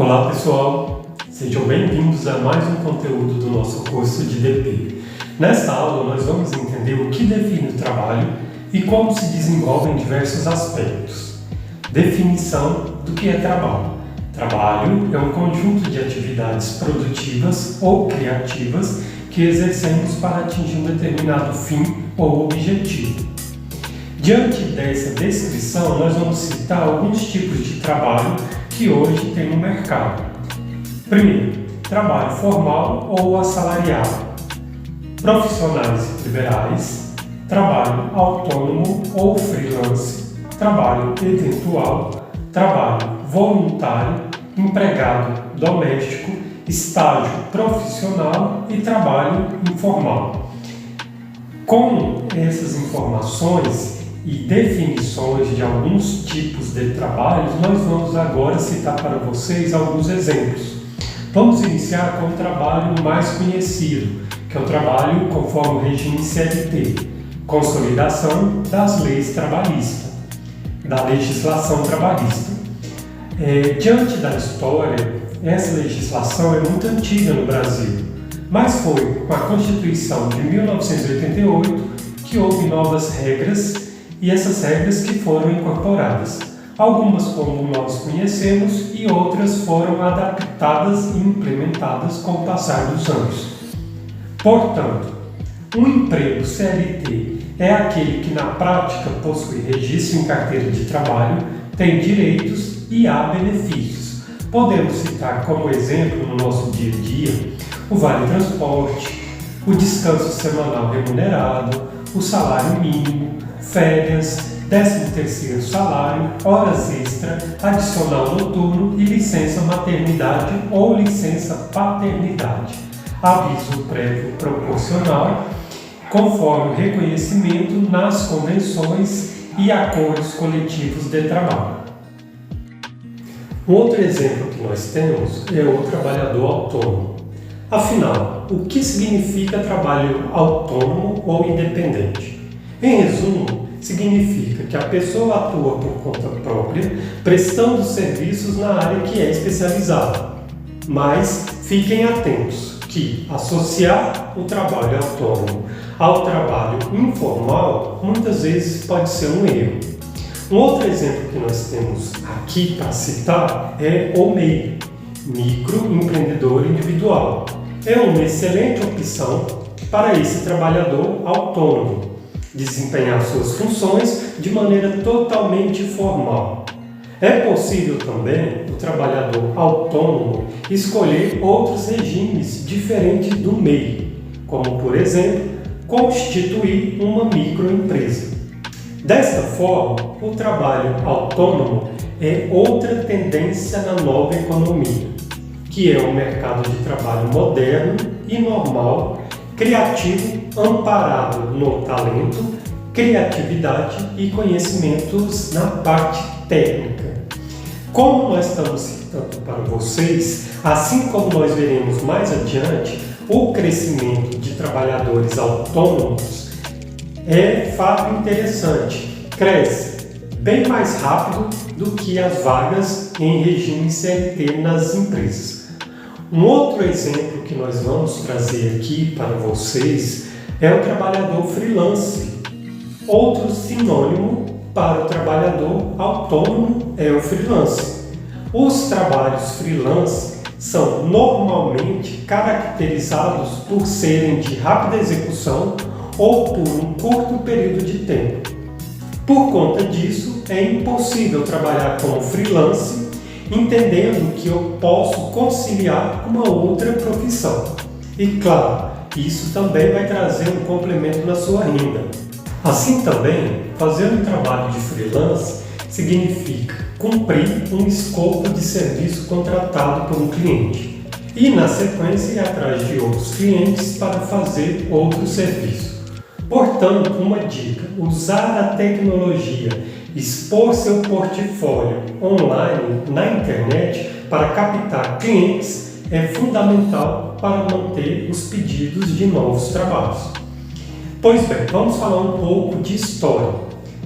Olá pessoal, sejam bem-vindos a mais um conteúdo do nosso curso de DP. Nesta aula nós vamos entender o que define o trabalho e como se desenvolvem diversos aspectos. Definição do que é trabalho. Trabalho é um conjunto de atividades produtivas ou criativas que exercemos para atingir um determinado fim ou objetivo. Diante dessa descrição, nós vamos citar alguns tipos de trabalho que hoje tem no mercado. Primeiro, trabalho formal ou assalariado, profissionais liberais, trabalho autônomo ou freelance, trabalho eventual, trabalho voluntário, empregado doméstico, estágio profissional e trabalho informal. Com essas informações e definições de alguns tipos de trabalhos, nós vamos agora citar para vocês alguns exemplos. Vamos iniciar com o trabalho mais conhecido, que é o trabalho conforme o regime CLT, Consolidação das Leis Trabalhistas, da legislação trabalhista. Diante da história, essa legislação é muito antiga no Brasil, mas foi com a Constituição de 1988 que houve novas regras e essas regras que foram incorporadas. Algumas como nós conhecemos e outras foram adaptadas e implementadas com o passar dos anos. Portanto, um emprego CLT é aquele que na prática possui registro em carteira de trabalho, tem direitos e há benefícios. Podemos citar como exemplo no nosso dia a dia o vale-transporte, o descanso semanal remunerado, o salário mínimo, férias, 13º salário, horas extra, adicional noturno e licença maternidade ou licença paternidade. Aviso prévio proporcional, conforme o reconhecimento nas convenções e acordos coletivos de trabalho. Outro exemplo que nós temos é o trabalhador autônomo. Afinal, o que significa trabalho autônomo ou independente? Em resumo, significa que a pessoa atua por conta própria, prestando serviços na área que é especializada. Mas fiquem atentos que associar o trabalho autônomo ao trabalho informal muitas vezes pode ser um erro. Um outro exemplo que nós temos aqui para citar é o MEI, microempreendedor individual. É uma excelente opção para esse trabalhador autônomo desempenhar suas funções de maneira totalmente formal. É possível também o trabalhador autônomo escolher outros regimes diferentes do MEI, como por exemplo, constituir uma microempresa. Desta forma, o trabalho autônomo é outra tendência na nova economia, que é um mercado de trabalho moderno e normal, criativo, amparado no talento, criatividade e conhecimentos na parte técnica. Como nós estamos citando para vocês, assim como nós veremos mais adiante, o crescimento de trabalhadores autônomos é fato interessante, cresce bem mais rápido do que as vagas em regime CLT nas empresas. Um outro exemplo que nós vamos trazer aqui para vocês é o trabalhador freelance. Outro sinônimo para o trabalhador autônomo é o freelance. Os trabalhos freelance são normalmente caracterizados por serem de rápida execução ou por um curto período de tempo. Por conta disso, é impossível trabalhar como freelance, entendendo que eu posso conciliar com uma outra profissão. E claro, isso também vai trazer um complemento na sua renda. Assim também, fazer um trabalho de freelance significa cumprir um escopo de serviço contratado por um cliente e, na sequência, ir atrás de outros clientes para fazer outro serviço. Portanto, uma dica: usar a tecnologia, expor seu portfólio online na internet para captar clientes é fundamental para manter os pedidos de novos trabalhos. Pois bem, vamos falar um pouco de história.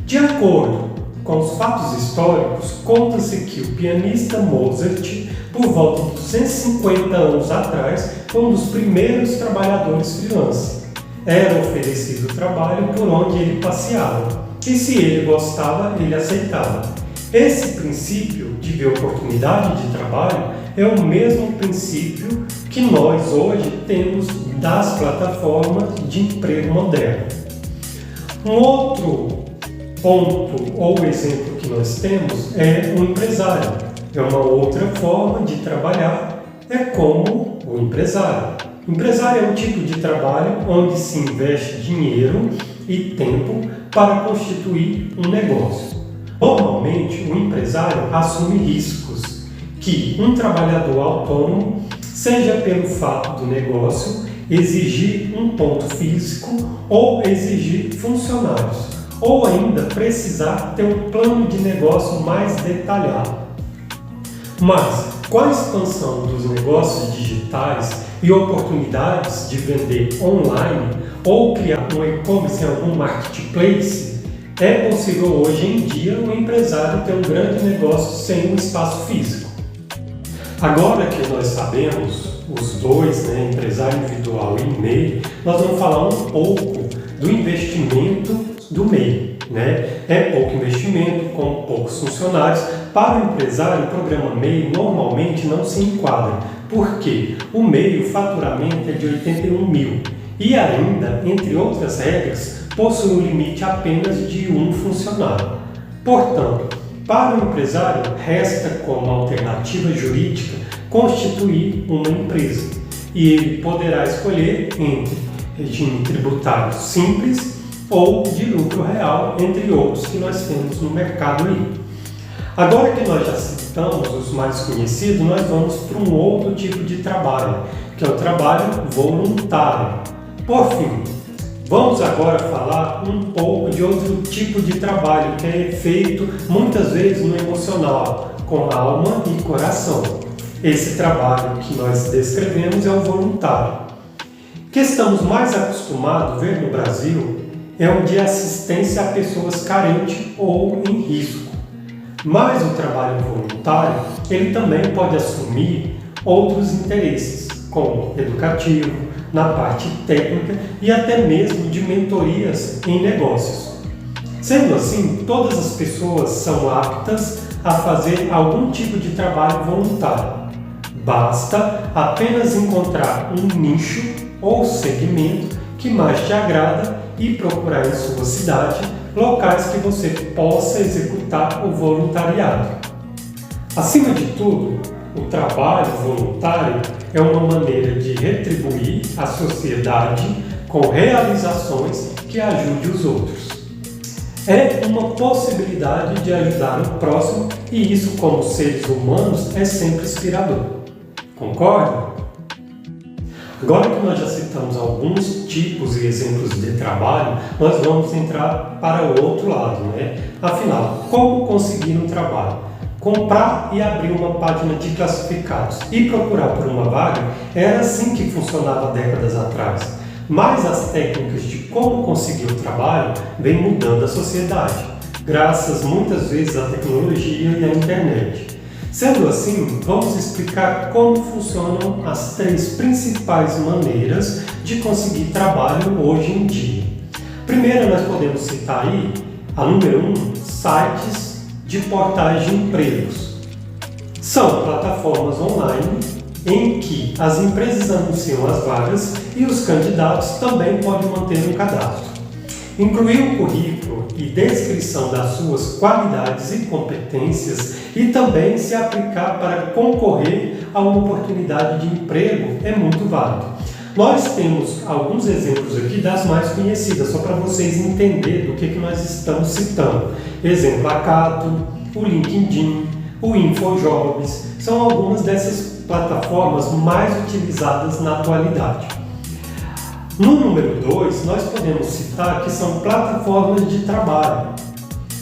De acordo com os fatos históricos, conta-se que o pianista Mozart por volta de 250 anos atrás, foi um dos primeiros trabalhadores freelance. Era oferecido o trabalho por onde ele passeava, e se ele gostava, ele aceitava. Esse princípio de ver oportunidade de trabalho é o mesmo princípio que nós hoje temos das plataformas de emprego moderno. Um outro ponto ou exemplo que nós temos é o empresário. É uma outra forma de trabalhar, é como o empresário. O empresário é um tipo de trabalho onde se investe dinheiro e tempo para constituir um negócio. Normalmente, o empresário assume riscos que um trabalhador autônomo, seja pelo fato do negócio exigir um ponto físico ou exigir funcionários, ou ainda precisar ter um plano de negócio mais detalhado. Mas, com a expansão dos negócios digitais e oportunidades de vender online ou criar um e-commerce em algum marketplace, é possível hoje em dia um empresário ter um grande negócio sem um espaço físico. Agora que nós sabemos os dois, empresário individual e MEI, nós vamos falar um pouco do investimento do MEI. É pouco investimento, com poucos funcionários. Para o empresário, o programa MEI normalmente não se enquadra. Por quê? O MEI, o faturamento é de 81 mil e ainda, entre outras regras, possui um limite apenas de um funcionário. Portanto, para o empresário, resta como alternativa jurídica constituir uma empresa e ele poderá escolher entre regime tributário simples ou de lucro real, entre outros que nós temos no mercado aí. Agora que nós já citamos os mais conhecidos, nós vamos para um outro tipo de trabalho, que é o trabalho voluntário. Por fim, vamos agora falar um pouco de outro tipo de trabalho que é feito muitas vezes no emocional, com alma e coração. Esse trabalho que nós descrevemos é o voluntário. O que estamos mais acostumados a ver no Brasil é o de assistência a pessoas carentes ou em risco. Mas o trabalho voluntário, ele também pode assumir outros interesses, como educativo, na parte técnica e até mesmo de mentorias em negócios. Sendo assim, todas as pessoas são aptas a fazer algum tipo de trabalho voluntário. Basta apenas encontrar um nicho ou segmento que mais te agrada e procurar em sua cidade locais que você possa executar o voluntariado. Acima de tudo, o trabalho voluntário é uma maneira de retribuir a sociedade com realizações que ajude os outros. É uma possibilidade de ajudar o próximo e isso, como seres humanos, é sempre inspirador. Concorda? Agora que nós já citamos alguns tipos e exemplos de trabalho, nós vamos entrar para o outro lado, Afinal, como conseguir um trabalho? Comprar e abrir uma página de classificados e procurar por uma vaga era assim que funcionava décadas atrás. Mas as técnicas de como conseguir o trabalho vêm mudando a sociedade, graças muitas vezes à tecnologia e à internet. Sendo assim, vamos explicar como funcionam as três principais maneiras de conseguir trabalho hoje em dia. Primeiro, nós podemos citar aí a número 1, sites de portais de empregos. São plataformas online em que as empresas anunciam as vagas e os candidatos também podem manter um cadastro. Incluir o currículo e descrição das suas qualidades e competências e também se aplicar para concorrer a uma oportunidade de emprego é muito válido. Nós temos alguns exemplos aqui das mais conhecidas, só para vocês entenderem do que nós estamos citando. Exemplo, a Cato, o LinkedIn, o InfoJobs, são algumas dessas plataformas mais utilizadas na atualidade. No número 2, nós podemos citar que são plataformas de trabalho.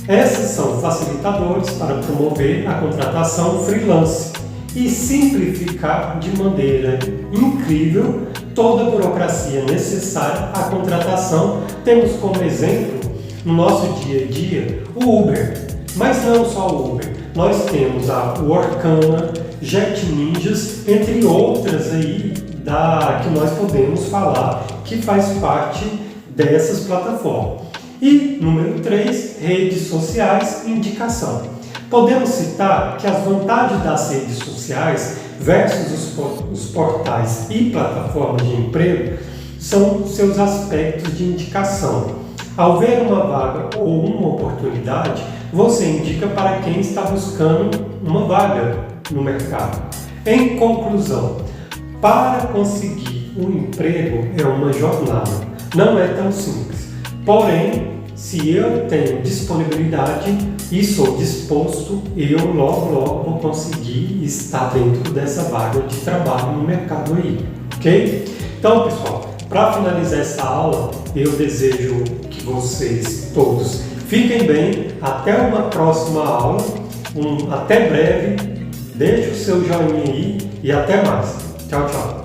Essas são facilitadores para promover a contratação freelance e simplificar de maneira incrível toda a burocracia necessária à contratação. Temos como exemplo, no nosso dia a dia, o Uber. Mas não só o Uber. nós temos a Workana, Jet Ninjas, entre outras aí que nós podemos falar que faz parte dessas plataformas. E número 3, redes sociais e indicação. Podemos citar que as vantagens das redes sociais versus os portais e plataformas de emprego são seus aspectos de indicação. Ao ver uma vaga ou uma oportunidade, você indica para quem está buscando uma vaga no mercado. Em conclusão, para conseguir um emprego é uma jornada, não é tão simples. Porém, se eu tenho disponibilidade e sou disposto, eu logo vou conseguir estar dentro dessa vaga de trabalho no mercado aí, ok? Então, pessoal, para finalizar essa aula, eu desejo que vocês todos fiquem bem. Até uma próxima aula. Até breve. Deixe o seu joinha aí e até mais. Tchau, tchau.